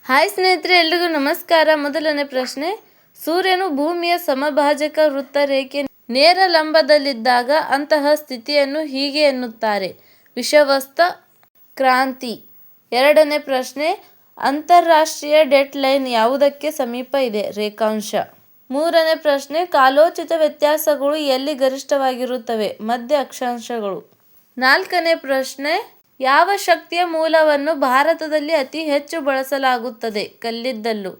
Hi ಸ್ನೇಹಿತರೆ, ಎಲ್ರಿಗೂ ನಮಸ್ಕಾರ. ಮೊದಲನೇ ಪ್ರಶ್ನೆ, ಸೂರ್ಯನು ಭೂಮಿಯ ಸಮಭಾಜಕ ವೃತ್ತ ರೇಖೆ ನೇರ ಲಂಬದಲ್ಲಿದ್ದಾಗ ಅಂತಹ ಸ್ಥಿತಿಯನ್ನು ಹೀಗೆ ಎನ್ನುತ್ತಾರೆ: ವಿಷುವಸ್ತ ಕ್ರಾಂತಿ. ಎರಡನೇ ಪ್ರಶ್ನೆ, ಅಂತಾರಾಷ್ಟ್ರೀಯ ಡೆಡ್ ಲೈನ್ ಯಾವುದಕ್ಕೆ ಸಮೀಪ ಇದೆ? ರೇಖಾಂಶ. ಮೂರನೇ ಪ್ರಶ್ನೆ, ಕಾಲೋಚಿತ ವ್ಯತ್ಯಾಸಗಳು ಎಲ್ಲಿ ಗರಿಷ್ಠವಾಗಿರುತ್ತವೆ? ಮಧ್ಯ ಅಕ್ಷಾಂಶಗಳು. ನಾಲ್ಕನೇ ಪ್ರಶ್ನೆ, ಯಾವ ಶಕ್ತಿಯ ಮೂಲವನ್ನು ಭಾರತದಲ್ಲಿ ಅತಿ ಹೆಚ್ಚು ಬಳಸಲಾಗುತ್ತದೆ? ಕಲ್ಲಿದ್ದಲು.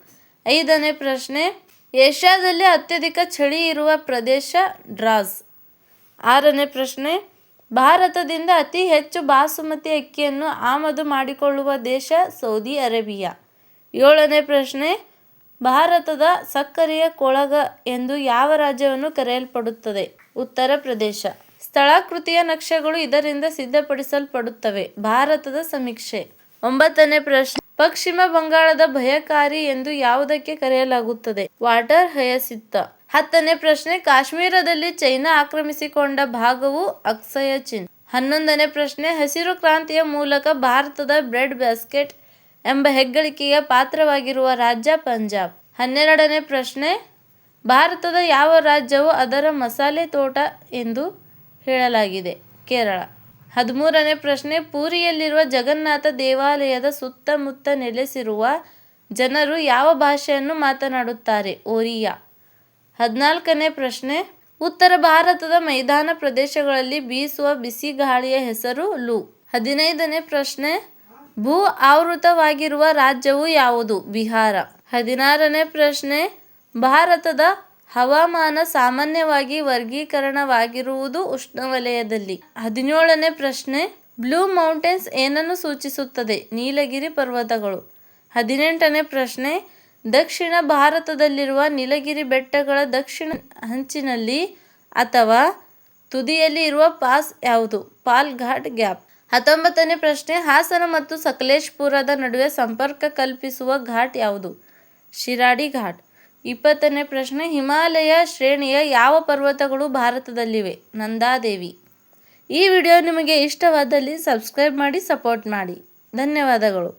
ಐದನೇ ಪ್ರಶ್ನೆ, ಏಷ್ಯಾದಲ್ಲಿ ಅತ್ಯಧಿಕ ಚಳಿ ಇರುವ ಪ್ರದೇಶ? ಡ್ರಾಸ್. ಆರನೇ ಪ್ರಶ್ನೆ, ಭಾರತದಿಂದ ಅತಿ ಹೆಚ್ಚು ಬಾಸುಮತಿ ಅಕ್ಕಿಯನ್ನು ಆಮದು ಮಾಡಿಕೊಳ್ಳುವ ದೇಶ? Saudi Arabia. ಏಳನೇ ಪ್ರಶ್ನೆ, ಭಾರತದ ಸಕ್ಕರೆಯ ಕೊಳಗ ಎಂದು ಯಾವ ರಾಜ್ಯವನ್ನು ಕರೆಯಲ್ಪಡುತ್ತದೆ? ಉತ್ತರ ಪ್ರದೇಶ. ಸ್ಥಳಾಕೃತಿಯ ನಕ್ಷೆಗಳು ಇದರಿಂದ ಸಿದ್ಧಪಡಿಸಲ್ಪಡುತ್ತವೆ. ಭಾರತದ ಸಮೀಕ್ಷೆ. ಒಂಬತ್ತನೇ ಪ್ರಶ್ನೆ, ಪಶ್ಚಿಮ ಬಂಗಾಳದ ಭಯಕಾರಿ ಎಂದು ಯಾವುದಕ್ಕೆ ಕರೆಯಲಾಗುತ್ತದೆ? ವಾಟರ್ ಹಯಸಿಂಥ. ಹತ್ತನೇ ಪ್ರಶ್ನೆ, ಕಾಶ್ಮೀರದಲ್ಲಿ ಚೈನಾ ಆಕ್ರಮಿಸಿಕೊಂಡ ಭಾಗವು? ಅಕ್ಸಾಯ್ ಚಿನ್. ಹನ್ನೊಂದನೇ ಪ್ರಶ್ನೆ, ಹಸಿರು ಕ್ರಾಂತಿಯ ಮೂಲಕ ಭಾರತದ ಬ್ರೆಡ್ ಬಾಸ್ಕೆಟ್ ಎಂಬ ಹೆಗ್ಗಳಿಕೆಗೆ ಪಾತ್ರವಾಗಿರುವ ರಾಜ್ಯ? ಪಂಜಾಬ್. ಹನ್ನೆರಡನೇ ಪ್ರಶ್ನೆ, ಭಾರತದ ಯಾವ ರಾಜ್ಯವು ಅದರ ಮಸಾಲೆ ತೋಟ ಎಂದು ಹೇಳಲಾಗಿದೆ? ಕೇರಳ. 13ನೇ ಪ್ರಶ್ನೆ, ಪೂರಿಯಲ್ಲಿರುವ ಜಗನ್ನಾಥ ದೇವಾಲಯದ ಸುತ್ತಮುತ್ತ ನೆಲೆಸಿರುವ ಜನರು ಯಾವ ಭಾಷೆಯನ್ನು ಮಾತನಾಡುತ್ತಾರೆ? ಒರಿಯಾ. 14ನೇ ಪ್ರಶ್ನೆ, ಉತ್ತರ ಭಾರತದ ಮೈದಾನ ಪ್ರದೇಶಗಳಲ್ಲಿ ಬೀಸುವ ಬಿಸಿ ಗಾಳಿಯ ಹೆಸರು? ಲೂ. 15ನೇ ಪ್ರಶ್ನೆ, ಭೂ ಆವೃತವಾಗಿರುವ ರಾಜ್ಯವು ಯಾವುದು? ಬಿಹಾರ. 16ನೇ ಪ್ರಶ್ನೆ, ಭಾರತದ ಹವಾಮಾನ ಸಾಮಾನ್ಯವಾಗಿ ವರ್ಗೀಕರಣವಾಗಿರುವುದು ಉಷ್ಣವಲಯದಲ್ಲಿ. 17ನೇ ಪ್ರಶ್ನೆ, ಬ್ಲೂ ಮೌಂಟೇನ್ಸ್ ಏನನ್ನು ಸೂಚಿಸುತ್ತದೆ? ನೀಲಗಿರಿ ಪರ್ವತಗಳು. 18ನೇ ಪ್ರಶ್ನೆ, ದಕ್ಷಿಣ ಭಾರತದಲ್ಲಿರುವ ನೀಲಗಿರಿ ಬೆಟ್ಟಗಳ ದಕ್ಷಿಣ ಅಂಚಿನಲ್ಲಿ ಅಥವಾ ತುದಿಯಲ್ಲಿ ಇರುವ ಪಾಸ್ ಯಾವುದು? ಪಾಲ್ ಘಾಟ್ ಗ್ಯಾಪ್. 19ನೇ ಪ್ರಶ್ನೆ, ಹಾಸನ ಮತ್ತು ಸಕಲೇಶಪುರದ ನಡುವೆ ಸಂಪರ್ಕ ಕಲ್ಪಿಸುವ ಘಾಟ್ ಯಾವುದು? ಶಿರಾಡಿ ಘಾಟ್. 20ನೇ ಪ್ರಶ್ನೆ, ಹಿಮಾಲಯ ಶ್ರೇಣಿಯ ಯಾವ ಪರ್ವತಗಳು ಭಾರತದಲ್ಲಿವೆ? ನಂದಾದೇವಿ. ಈ ವಿಡಿಯೋ ನಿಮಗೆ ಇಷ್ಟವಾದಲ್ಲಿ ಸಬ್ಸ್ಕ್ರೈಬ್ ಮಾಡಿ, ಸಪೋರ್ಟ್ ಮಾಡಿ. ಧನ್ಯವಾದಗಳು.